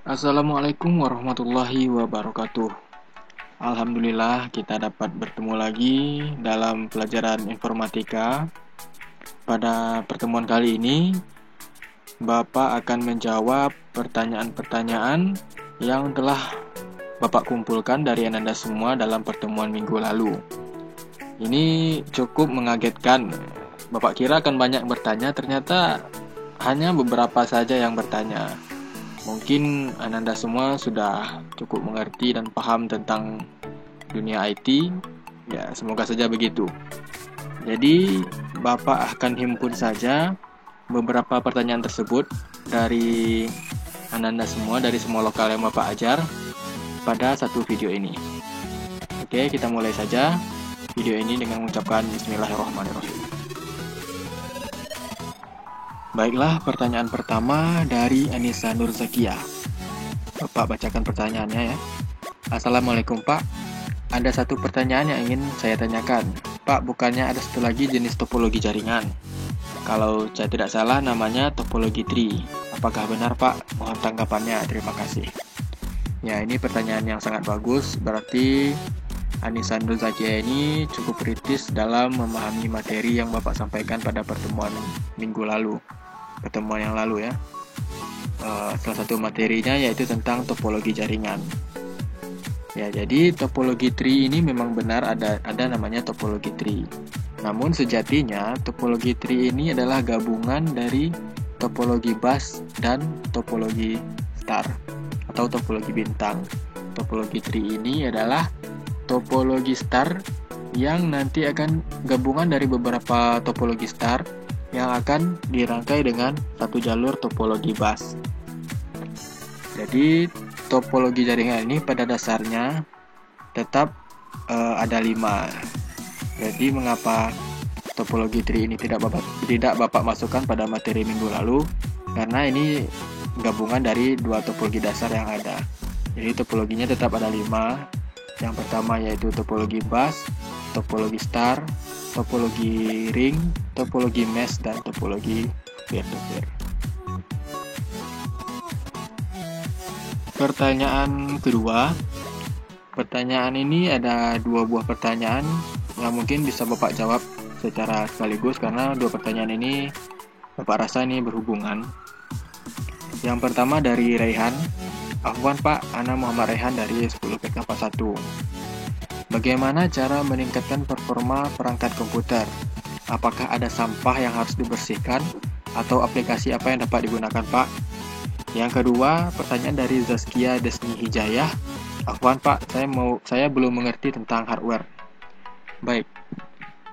Assalamualaikum warahmatullahi wabarakatuh. Alhamdulillah kita dapat bertemu lagi dalam pelajaran informatika. Pada pertemuan kali ini, Bapak akan menjawab pertanyaan-pertanyaan yang telah Bapak kumpulkan dari Anda semua dalam pertemuan minggu lalu. Ini cukup mengagetkan. Bapak kira akan banyak bertanya, ternyata hanya beberapa saja yang bertanya. Mungkin Anda semua sudah cukup mengerti dan paham tentang dunia IT. Ya, semoga saja begitu. Jadi, Bapak akan himpun saja beberapa pertanyaan tersebut dari Anda semua, dari semua lokal yang Bapak ajar pada satu video ini. Oke, kita mulai saja video ini dengan mengucapkan Bismillahirrahmanirrahim. Baiklah, pertanyaan pertama dari Anissa Nurzakia. Bapak bacakan pertanyaannya ya. Assalamualaikum Pak, ada satu pertanyaan yang ingin saya tanyakan. Pak, bukannya ada satu lagi jenis topologi jaringan? Kalau saya tidak salah namanya topologi tree. Apakah benar Pak? Mohon tanggapannya, terima kasih. Ya, ini pertanyaan yang sangat bagus. Berarti Anissa Nurzakia ini cukup kritis dalam memahami materi yang Bapak sampaikan pada pertemuan minggu lalu. Pertemuan yang lalu ya. Salah satu materinya yaitu tentang topologi jaringan. Ya, jadi topologi tree ini memang benar ada namanya topologi tree. Namun sejatinya topologi tree ini adalah gabungan dari topologi bus dan topologi star atau topologi bintang. Topologi tree ini adalah topologi star yang nanti akan gabungan dari beberapa topologi star yang akan dirangkai dengan satu jalur topologi bus. Jadi topologi jaringan ini pada dasarnya tetap ada 5. Jadi mengapa topologi tree ini tidak Bapak masukkan pada materi minggu lalu? Karena ini gabungan dari 2 topologi dasar yang ada. Jadi topologinya tetap ada 5. Yang pertama yaitu topologi bus, topologi star, topologi ring, topologi mesh, dan topologi peer-to-peer. Pertanyaan kedua. Pertanyaan ini ada 2 buah pertanyaan yang mungkin bisa Bapak jawab secara sekaligus karena 2 pertanyaan ini Bapak rasa ini berhubungan. Yang pertama dari Raihan. Afwan Pak, Ana Muhammad Raihan dari 10PK41. Bagaimana cara meningkatkan performa perangkat komputer? Apakah ada sampah yang harus dibersihkan atau aplikasi apa yang dapat digunakan Pak? Yang kedua, pertanyaan dari Zaskia Desni Hijayah. Afwan Pak, saya belum mengerti tentang hardware. Baik.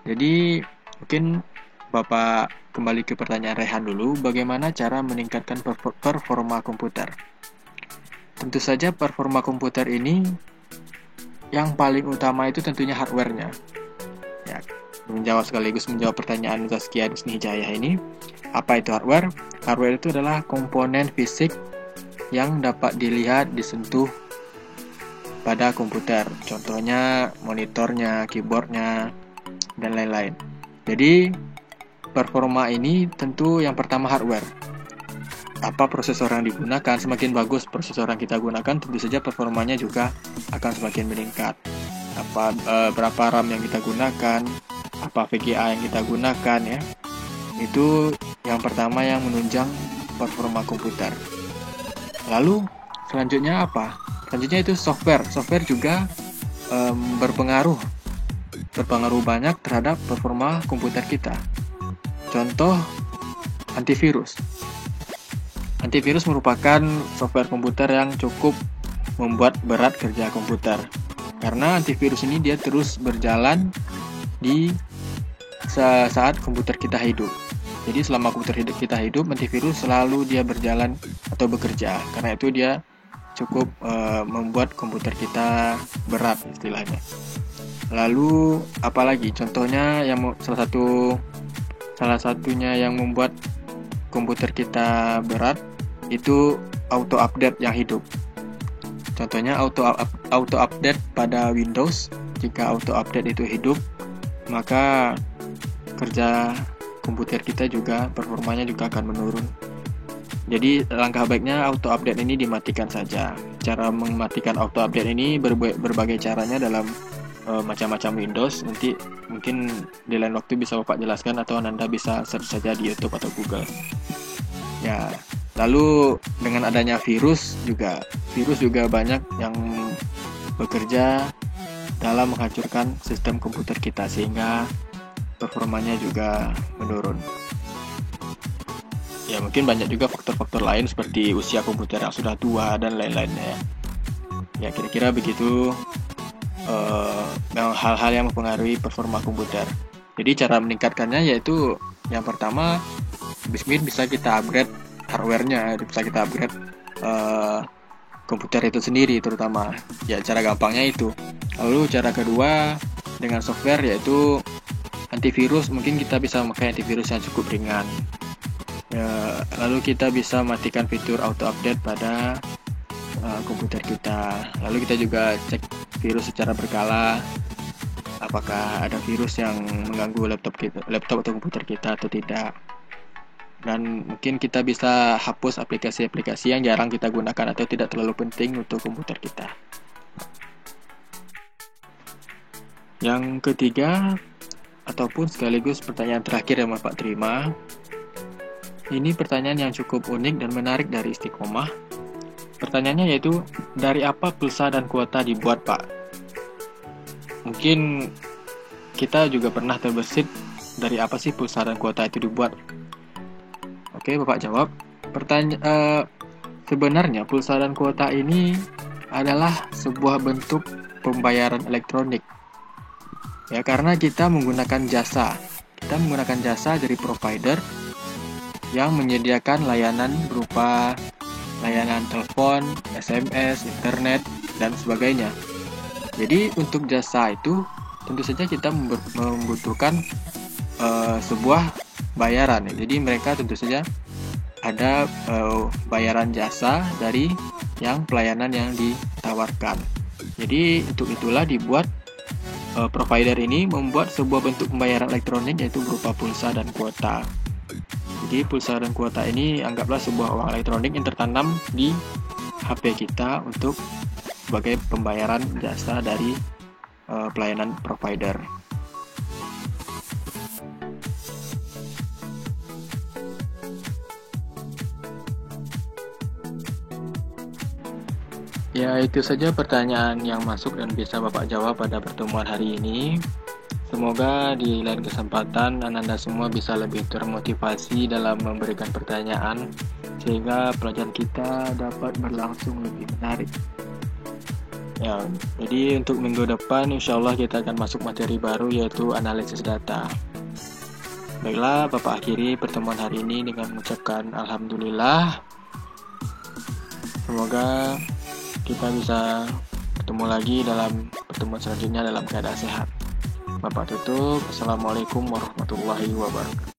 Jadi mungkin Bapak kembali ke pertanyaan Rehan dulu, bagaimana cara meningkatkan performa komputer? Tentu saja performa komputer ini yang paling utama itu tentunya hardware-nya. Ya, sekaligus menjawab pertanyaan Zaskia Desni Hijayah ini, apa itu hardware? Hardware itu adalah komponen fisik yang dapat dilihat, disentuh pada komputer. Contohnya monitornya, keyboardnya, dan lain-lain. Jadi performa ini tentu yang pertama hardware. Apa prosesor yang digunakan, semakin bagus prosesor yang kita gunakan, tentu saja performanya juga akan semakin meningkat. Berapa RAM yang kita gunakan, apa VGA yang kita gunakan ya. Itu yang pertama yang menunjang performa komputer. Lalu selanjutnya apa? Selanjutnya itu software. Software juga berpengaruh banyak terhadap performa komputer kita. Contoh antivirus. Antivirus merupakan software komputer yang cukup membuat berat kerja komputer. Karena antivirus ini dia terus berjalan di saat komputer kita hidup. Jadi selama komputer kita hidup, antivirus selalu dia berjalan atau bekerja. Karena itu dia cukup membuat komputer kita berat istilahnya. Lalu apalagi? Contohnya salah satunya yang membuat komputer kita berat itu auto update yang hidup. Contohnya auto update pada Windows. Jika auto update itu hidup, maka kerja komputer kita juga performanya juga akan menurun. Jadi langkah baiknya auto update ini dimatikan saja. Cara mematikan auto update ini berbagai caranya dalam macam-macam Windows. Nanti mungkin di lain waktu bisa Bapak jelaskan, atau Anda bisa search saja di YouTube atau Google. Ya, lalu dengan adanya virus juga banyak yang bekerja dalam menghancurkan sistem komputer kita sehingga performanya juga menurun. Ya, mungkin banyak juga faktor-faktor lain seperti usia komputer yang sudah tua dan lain-lainnya. Ya, kira-kira begitu hal-hal yang mempengaruhi performa komputer. Jadi cara meningkatkannya yaitu yang pertama, bisa kita upgrade hardware-nya, bisa kita upgrade komputer itu sendiri terutama. Ya, cara gampangnya itu. Lalu cara kedua dengan software yaitu antivirus. Mungkin kita bisa memakai antivirus yang cukup ringan. Ya, lalu kita bisa matikan fitur auto update pada komputer kita. Lalu kita juga cek virus secara berkala, apakah ada virus yang mengganggu laptop atau komputer kita atau tidak. Dan mungkin kita bisa hapus aplikasi-aplikasi yang jarang kita gunakan atau tidak terlalu penting untuk komputer kita. Yang ketiga, ataupun sekaligus pertanyaan terakhir yang Bapak terima, ini pertanyaan yang cukup unik dan menarik dari Istiqomah. Pertanyaannya yaitu, dari apa pulsa dan kuota dibuat, Pak? Mungkin kita juga pernah terbersit, dari apa sih pulsa dan kuota itu dibuat? Oke, Bapak jawab. Sebenarnya pulsa dan kuota ini adalah sebuah bentuk pembayaran elektronik. Ya, karena kita menggunakan jasa. Kita menggunakan jasa dari provider yang menyediakan layanan berupa layanan telepon, SMS, internet, dan sebagainya. Jadi untuk jasa itu tentu saja kita membutuhkan sebuah bayaran. Jadi mereka tentu saja ada bayaran jasa dari yang pelayanan yang ditawarkan. Jadi untuk itulah dibuat provider ini membuat sebuah bentuk pembayaran elektronik yaitu berupa pulsa dan kuota. Jadi pulsa dan kuota ini anggaplah sebuah uang elektronik yang tertanam di HP kita untuk sebagai pembayaran jasa dari pelayanan provider. Ya, itu saja pertanyaan yang masuk dan bisa Bapak jawab pada pertemuan hari ini. Semoga di lain kesempatan Anda semua bisa lebih termotivasi dalam memberikan pertanyaan sehingga pelajaran kita dapat berlangsung lebih menarik. Ya, jadi untuk minggu depan insya Allah kita akan masuk materi baru yaitu analisis data. Baiklah, Bapak akhiri pertemuan hari ini dengan mengucapkan Alhamdulillah. Semoga kita bisa bertemu lagi dalam pertemuan selanjutnya dalam keadaan sehat. Bapak tutup. Assalamualaikum warahmatullahi wabarakatuh.